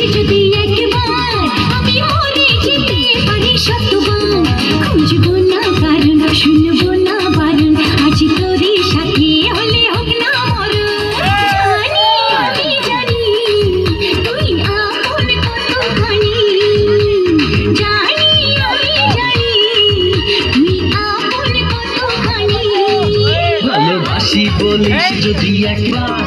যদি একবার আমি মরে যেতে পারি শতবার খুঁজবো না কারণ শুনবো না বারণ আজ তোরই সাথে হলে হোক না মরণ জানি আমি জানি তুই আপন কতখানি জানি আমি জানি তুই আপন কতখানি ভালোবাসি বলিস যদি একবার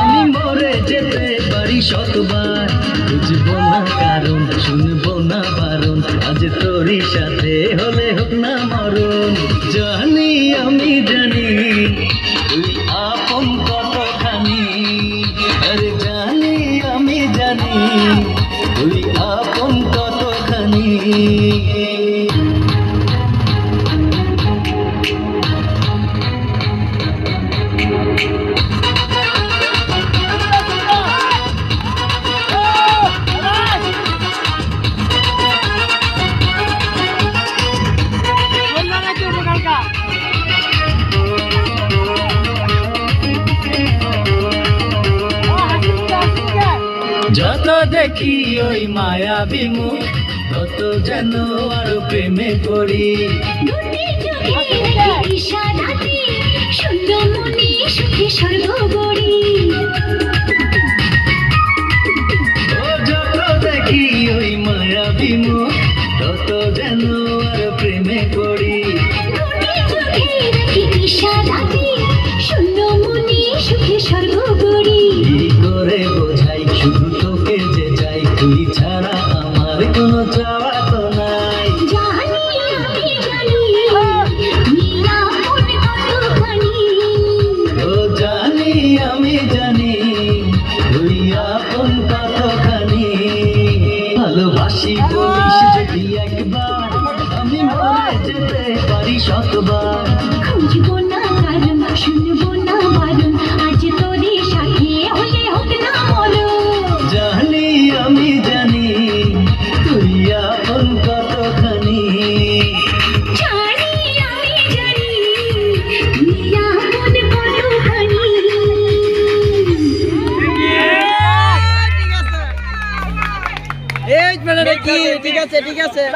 আমি মরে যেতে পারি শতবার বুঝবো না কারণ শুনবো না বারণ আজ তোরই সাথে হলে হোক না মরণ জানি আমি জানি তুই আপন কতখানি আরে জানি আমি জানি তুই আপন কতখানি যত দেখি ওই মায়াবী মুখ তত যেন আরো প্রেমে পড়ি ইশারাতে সুন্দর মনে সুখে সর্বগড়ি ও যত দেখি ওই মায়াবী মুখ তত যেন আরো প্রেমে পড়ি ইশারাতে সুন্দর মনে সুখে সর্বগড়ি কি করে বোঝাই শুধু তোকে যে চাই তুই ছাড়া আমার কোনো চাওয়া তো নাই জানি আমি জানি তুই আপন কতখানি ও জানি আমি জানি তুই আপন কতখানি ভালোবাসি বলিস যদি একবার আমি মরে যেতে পারি শতবার খুঁজবো না কারণ শুনবো না বারণ আজ তোরই সাথে হলে হোক না মরণ জানি আমি জানি তুই আপন কতখানি জানি আমি জানি তুই আপন কতখানি ঠিক আছে